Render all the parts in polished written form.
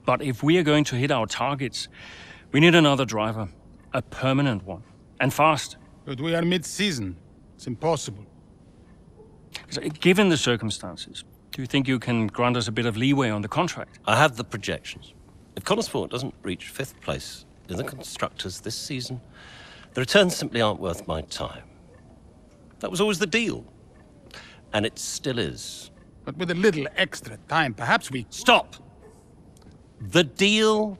But if we are going to hit our targets, we need another driver. A permanent one. And fast. But we are mid-season. It's impossible. So, given the circumstances, do you think you can grant us a bit of leeway on the contract? I have the projections. If Connorsport doesn't reach 5th place in the Constructors this season, the returns simply aren't worth my time. That was always the deal. And it still is. But with a little extra time, perhaps we... Stop! The deal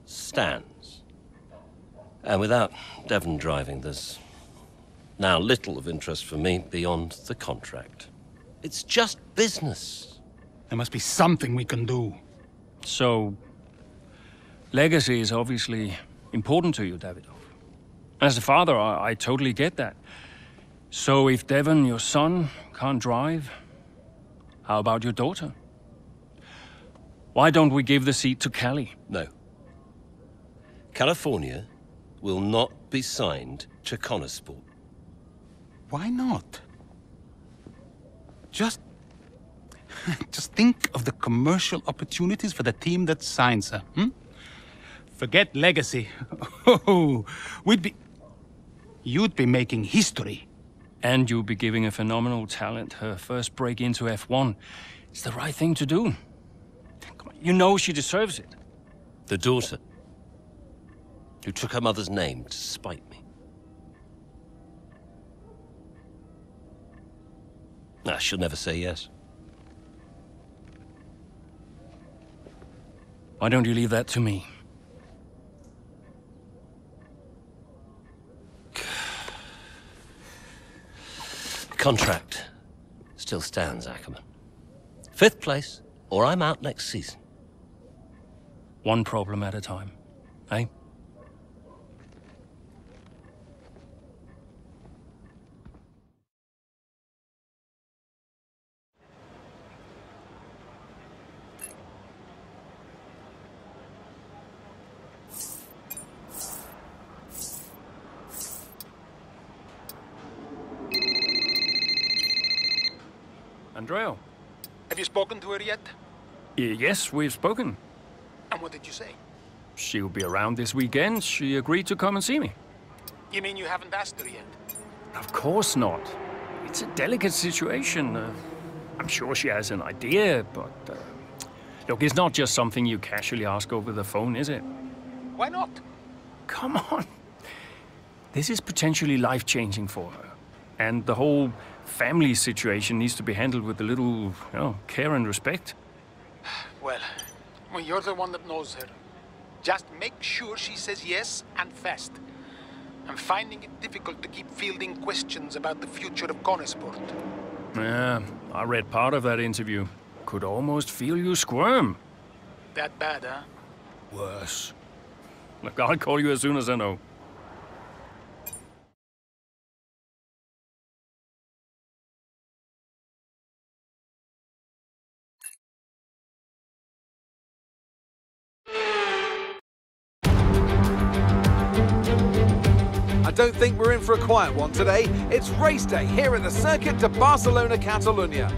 stands. And without Devon driving, there's now little of interest for me beyond the contract. It's just business. There must be something we can do. So, legacy is obviously important to you, Davidoff. As a father, I totally get that. So if Devon, your son, can't drive, how about your daughter? Why don't we give the seat to Callie? No. California will not be signed to Connorsport. Why not? Just think of the commercial opportunities for the team that signs her, Forget legacy. Oh, you'd be making history. And you'll be giving a phenomenal talent her first break into F1. It's the right thing to do. Come on, you know she deserves it. The daughter, who took her mother's name to spite me. Nah, she'll never say yes. Why don't you leave that to me? The contract still stands, Ackerman. 5th place, or I'm out next season. One problem at a time, eh? Andrea. Have you spoken to her yet? Yes, we've spoken. And what did you say? She'll be around this weekend. She agreed to come and see me. You mean you haven't asked her yet? Of course not. It's a delicate situation. I'm sure she has an idea, but... look, it's not just something you casually ask over the phone, is it? Why not? Come on. This is potentially life-changing for her. And the whole family situation needs to be handled with a little, care and respect. Well, you're the one that knows her. Just make sure she says yes, and fast. I'm finding it difficult to keep fielding questions about the future of Connorsport. Yeah, I read part of that interview. Could almost feel you squirm. That bad, huh? Worse. Look, I'll call you as soon as I know. I don't think we're in for a quiet one today. It's race day here at the Circuit de Barcelona, Catalunya.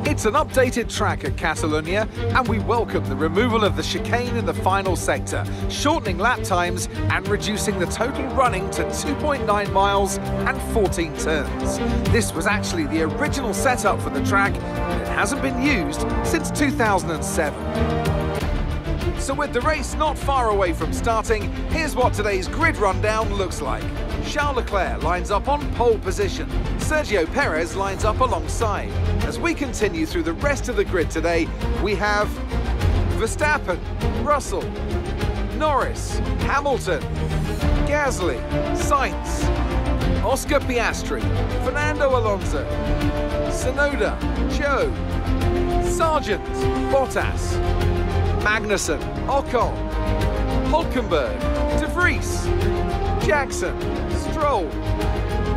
It's an updated track at Catalunya, and we welcome the removal of the chicane in the final sector, shortening lap times and reducing the total running to 2.9 miles and 14 turns. This was actually the original setup for the track, and it hasn't been used since 2007. So with the race not far away from starting, here's what today's grid rundown looks like. Charles Leclerc lines up on pole position. Sergio Perez lines up alongside. As we continue through the rest of the grid today, we have Verstappen, Russell, Norris, Hamilton, Gasly, Sainz, Oscar Piastri, Fernando Alonso, Tsunoda, Zhou, Sargent, Bottas, Magnussen, Ocon, Hulkenberg, De Vries, Jackson, Stroll,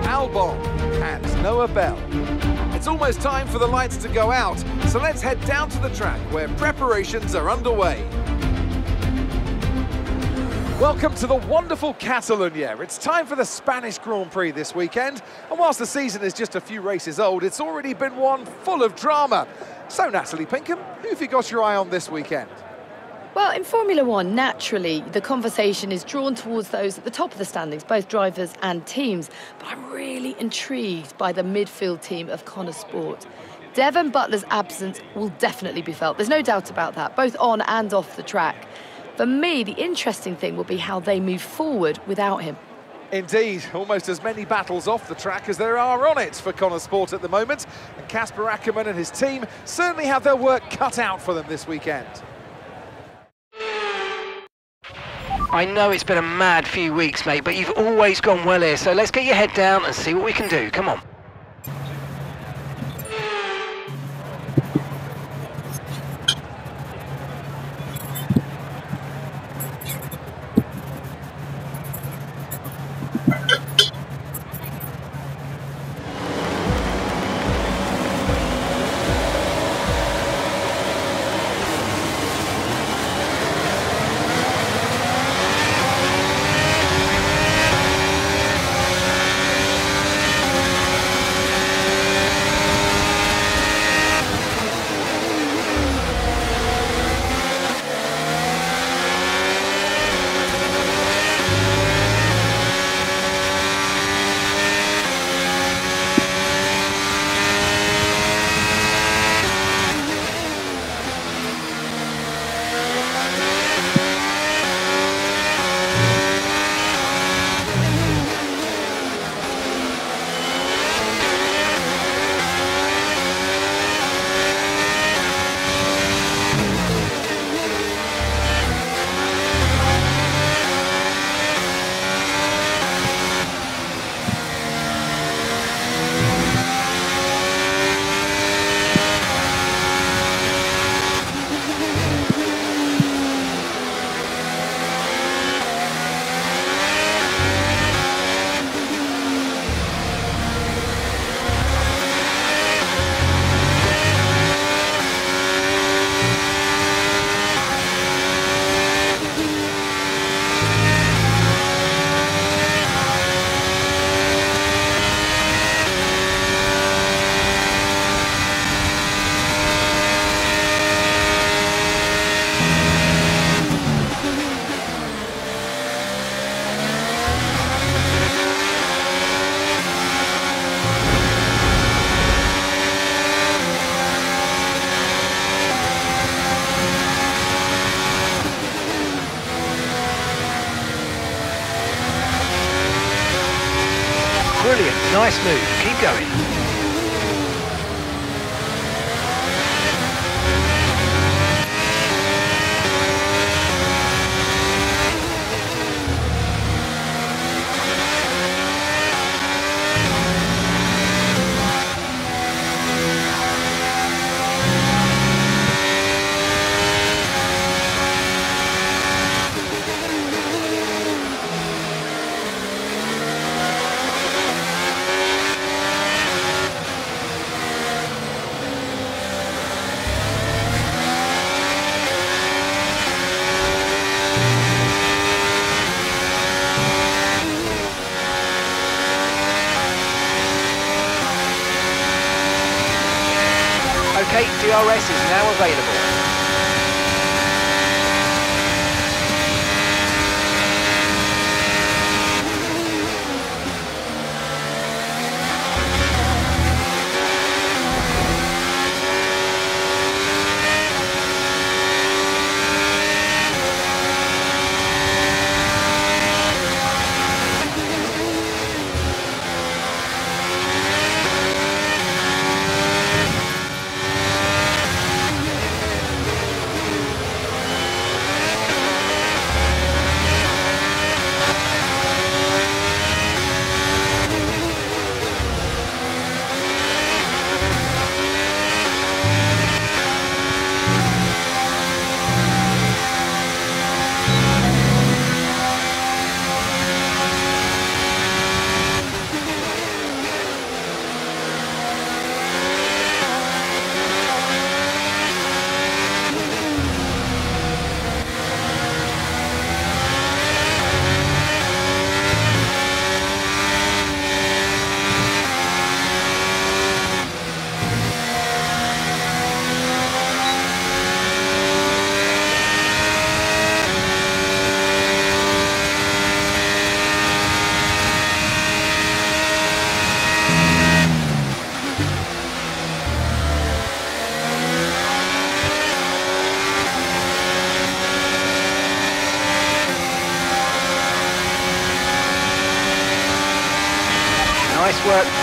Albon, and Noah Bell. It's almost time for the lights to go out, so let's head down to the track where preparations are underway. Welcome to the wonderful Catalunya. It's time for the Spanish Grand Prix this weekend, and whilst the season is just a few races old, it's already been one full of drama. So, Natalie Pinkham, who have you got your eye on this weekend? Well, in Formula One, naturally, the conversation is drawn towards those at the top of the standings, both drivers and teams. But I'm really intrigued by the midfield team of Connor Sport. Devon Butler's absence will definitely be felt. There's no doubt about that, both on and off the track. For me, the interesting thing will be how they move forward without him. Indeed, almost as many battles off the track as there are on it for Connor Sport at the moment. And Casper Ackermann and his team certainly have their work cut out for them this weekend. I know it's been a mad few weeks, mate, but you've always gone well here, so let's get your head down and see what we can do. Come on. Brilliant, nice move, keep going. Okay, DRS is now available. Nice work.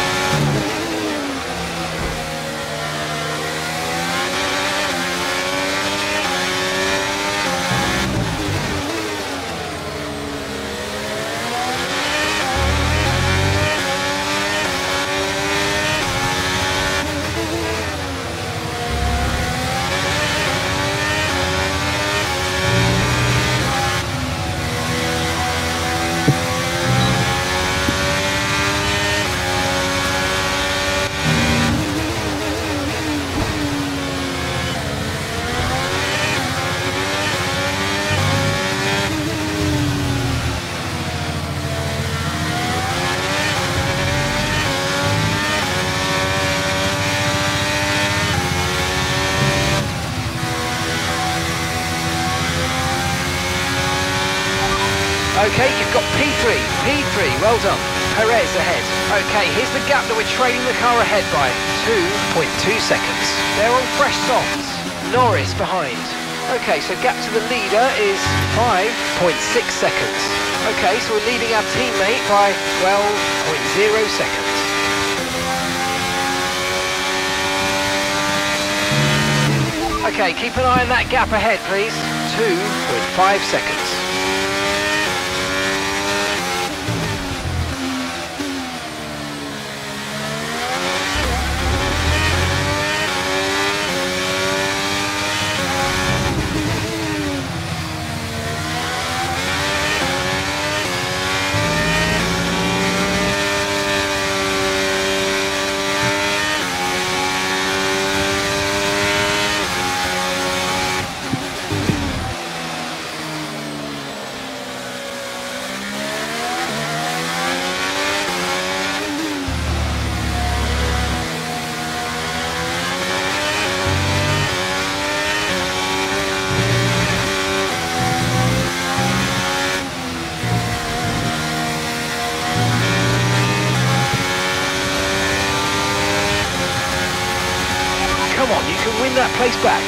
Okay, you've got P3, well done. Perez ahead. Okay, here's the gap that we're trailing the car ahead by, 2.2 seconds. They're on fresh softs. Norris behind. Okay, so gap to the leader is 5.6 seconds. Okay, so we're leading our teammate by 12.0 seconds. Okay, keep an eye on that gap ahead, please. 2.5 seconds. Come on, you can win that place back.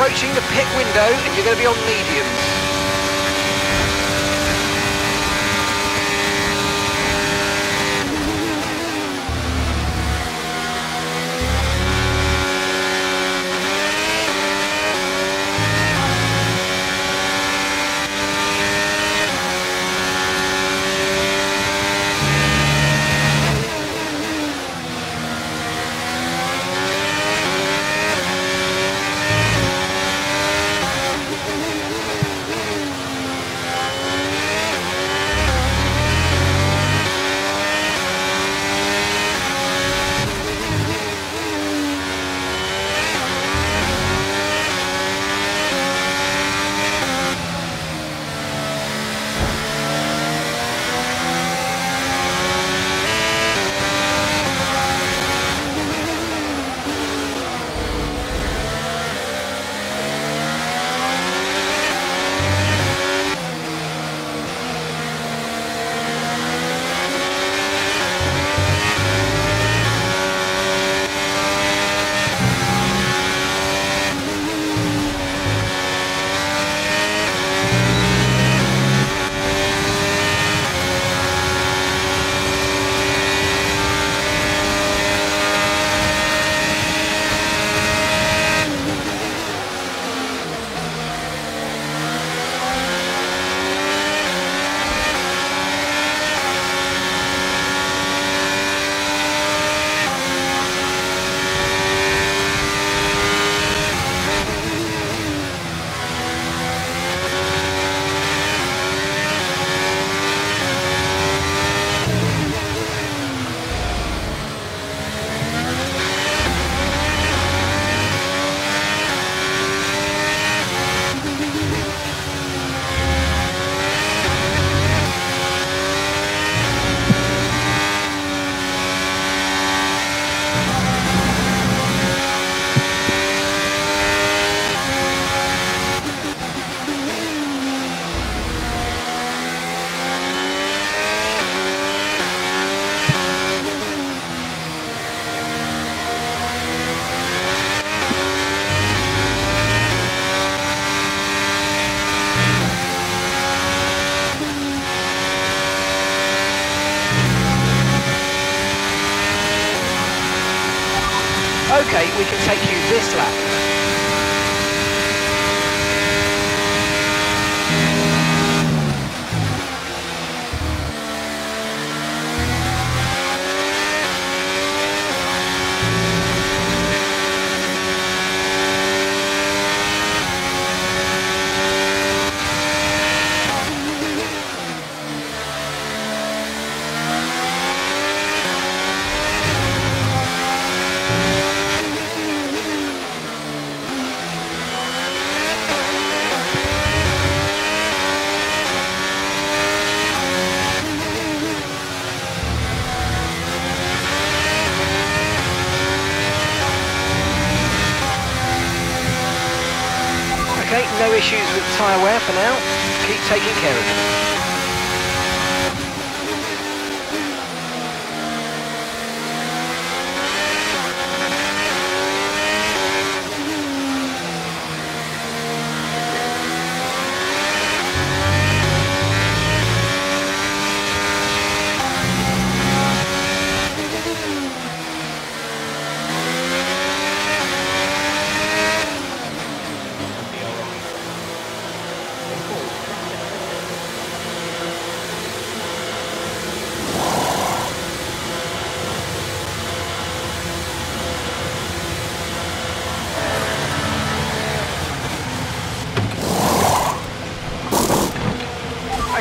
Approaching the pit window and you're going to be on mediums. Okay, we can take you this lap. Okay, no issues with tyre wear for now. Keep taking care of them.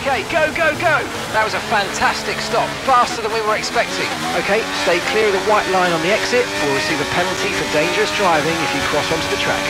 Okay, go, go, go! That was a fantastic stop, faster than we were expecting. Okay, stay clear of the white line on the exit. We'll receive a penalty for dangerous driving if you cross onto the track.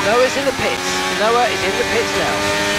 Noah's in the pits. Noah is in the pits now.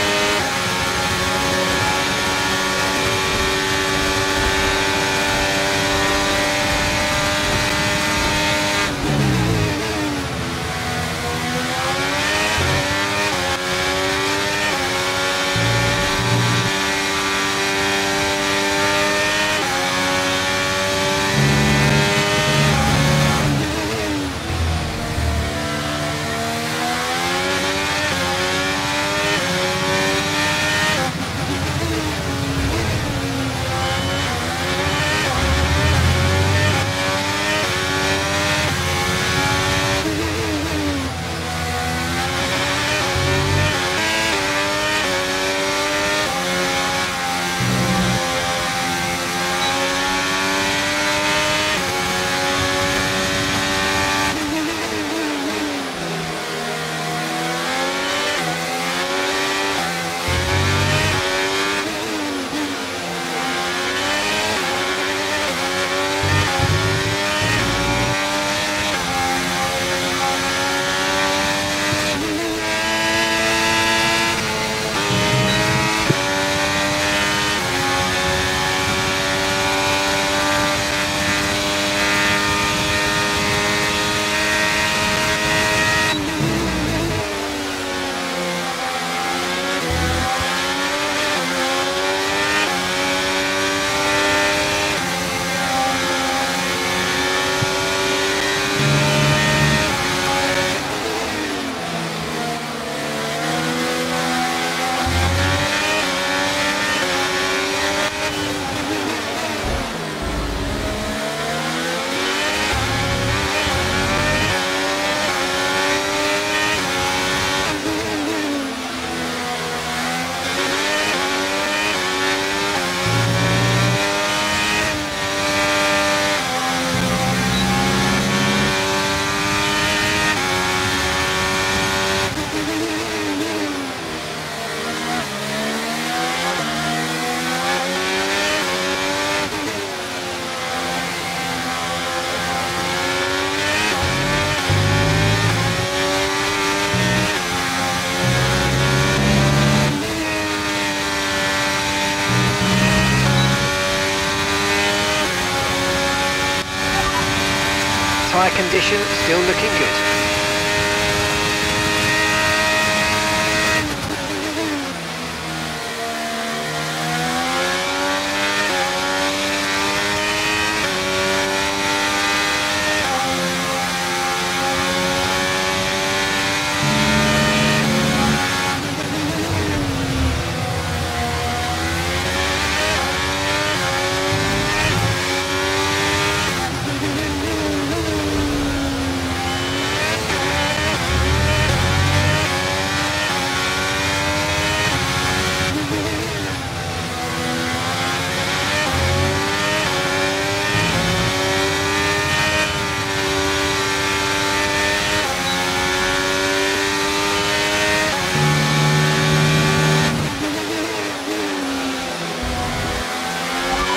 Tyre condition still looking good.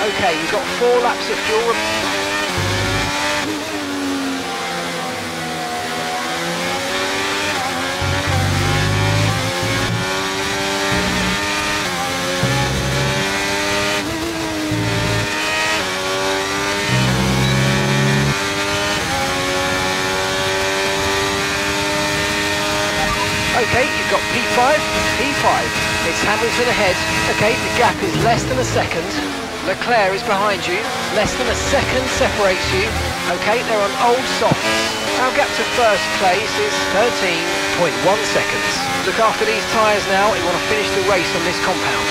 Okay, you've got 4 laps of fuel. Okay, you've got P5, P5. It's Hamilton ahead. Okay, the gap is less than a second. Leclerc is behind you. Less than a second separates you. Okay, they're on old softs. Our gap to first place is 13.1 seconds. Look after these tyres now. You want to finish the race on this compound.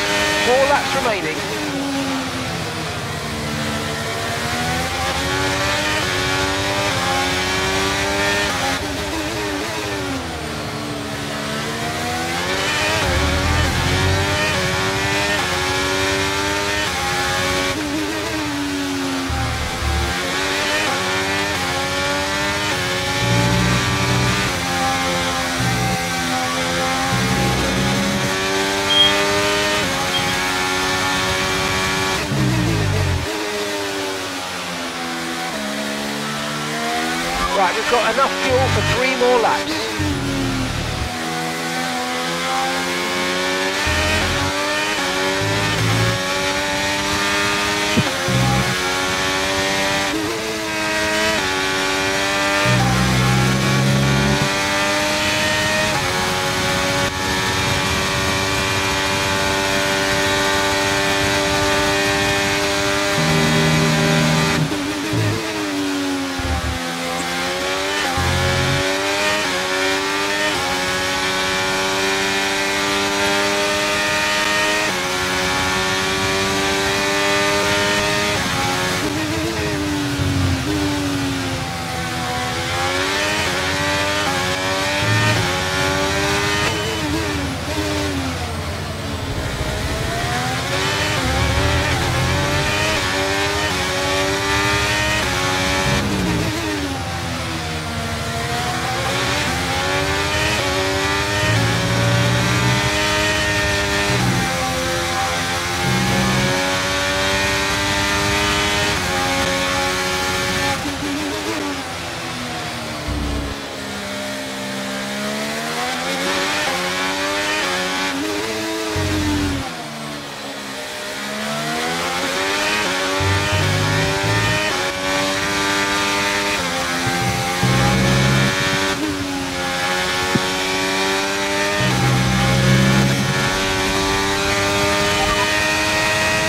4 laps remaining. Right, we've got enough fuel for 3 more laps.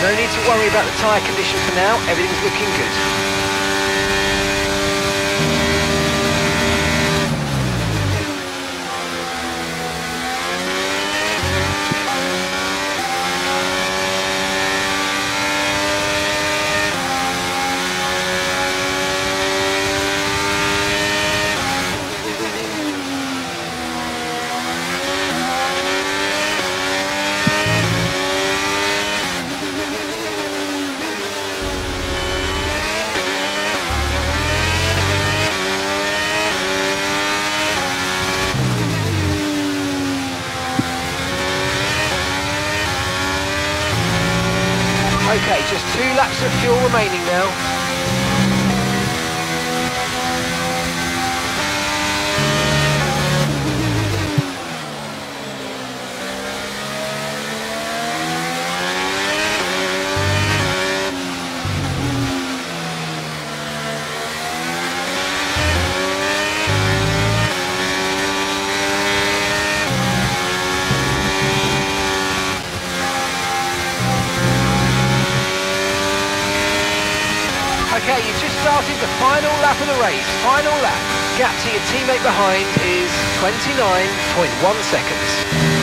No need to worry about the tyre condition for now, everything's looking good. Okay, just 2 laps of fuel remaining now. lap of the race, final lap. Gap to your teammate behind is 29.1 seconds.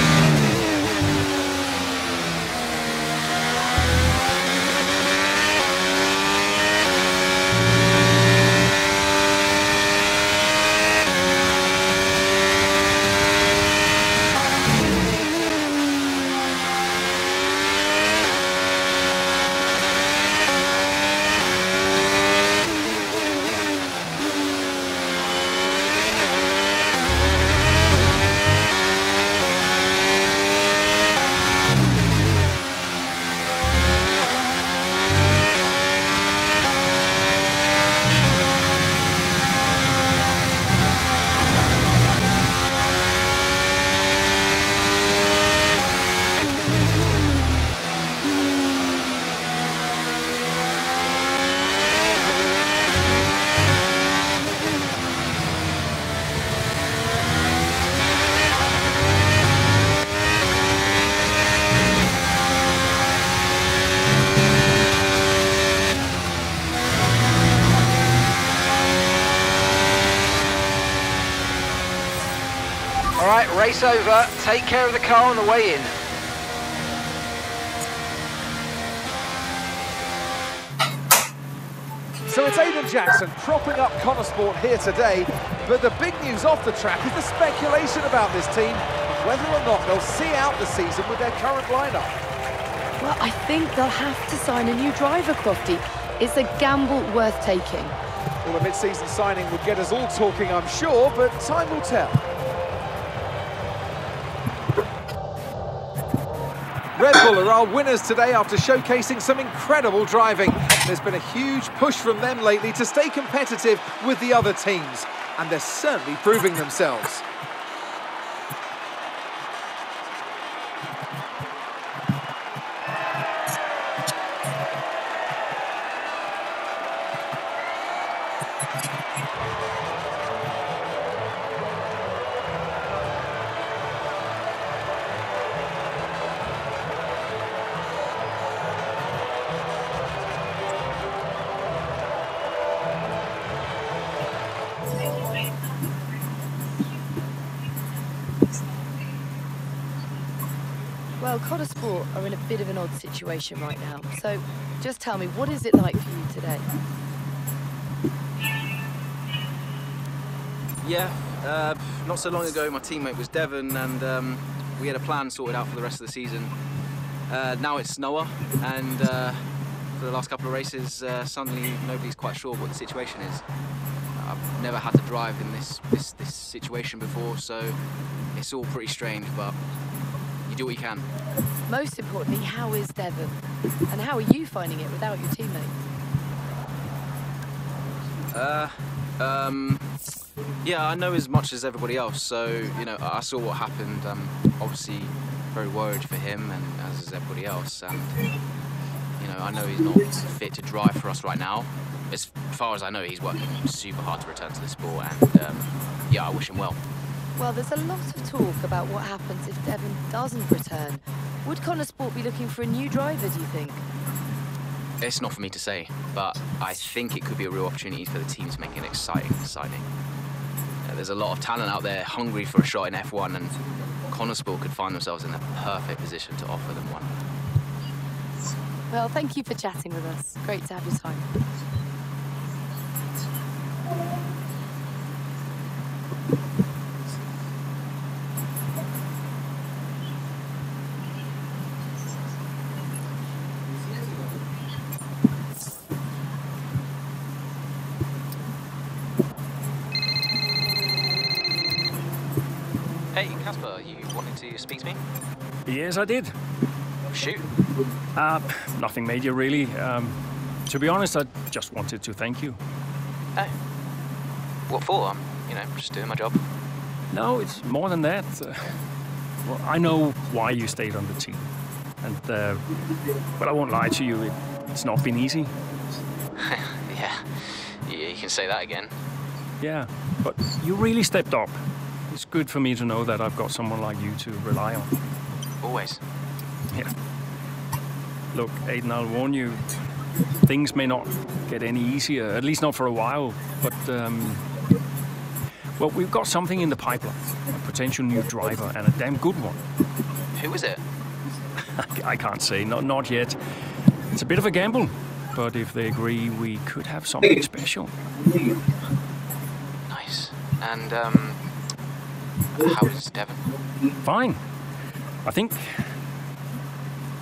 All right, race over. Take care of the car on the way in. So it's Aidan Jackson propping up Connor Sport here today, but the big news off the track is the speculation about this team, whether or not they'll see out the season with their current lineup. Well, I think they'll have to sign a new driver, Crofty. It's a gamble worth taking. Well, a mid-season signing would get us all talking, I'm sure, but time will tell. Red Bull are our winners today after showcasing some incredible driving. There's been a huge push from them lately to stay competitive with the other teams, and they're certainly proving themselves. Well, Connor Sport are in a bit of an odd situation right now. So just tell me, what is it like for you today? Yeah, not so long ago my teammate was Devon, and we had a plan sorted out for the rest of the season. Now it's Noah, and for the last couple of races suddenly nobody's quite sure what the situation is. I've never had to drive in this situation before, so it's all pretty strange, but you do what you can. Most importantly, how is Devon? And how are you finding it without your teammate? Yeah, I know as much as everybody else, so, you know, I saw what happened. I'm obviously very worried for him, and as is everybody else, and, you know, I know he's not fit to drive for us right now. As far as I know, he's working super hard to return to the sport, and, yeah, I wish him well. Well, there's a lot of talk about what happens if Devon doesn't return. Would Connor Sport be looking for a new driver, do you think? It's not for me to say, but I think it could be a real opportunity for the team to make an exciting signing. There's a lot of talent out there hungry for a shot in F1, and Connor Sport could find themselves in a perfect position to offer them one. Well, thank you for chatting with us. Great to have your time. Hey, Casper, you wanted to speak to me? Yes, I did. Shoot. Nothing major, really. To be honest, I just wanted to thank you. Oh. What for? I'm, you know, just doing my job. No, it's more than that. Well, I know why you stayed on the team. And, but I won't lie to you, it's not been easy. Yeah, you can say that again. Yeah, but you really stepped up. It's good for me to know that I've got someone like you to rely on. Always. Yeah. Look, Aidan, I'll warn you, things may not get any easier, at least not for a while. But, well, we've got something in the pipeline. A potential new driver, and a damn good one. Who is it? I can't say, not yet. It's a bit of a gamble, but if they agree, we could have something special. Nice. And, how is Devon? Fine. I think...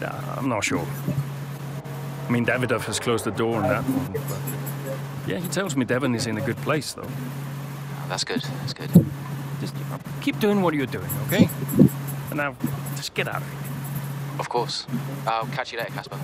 I'm not sure. I mean, Davidoff has closed the door on that one, but... Yeah, he tells me Devon is in a good place, though. Oh, that's good, that's good. Just keep doing what you're doing, okay? And now, just get out of here. Of course. I'll catch you later, Casper.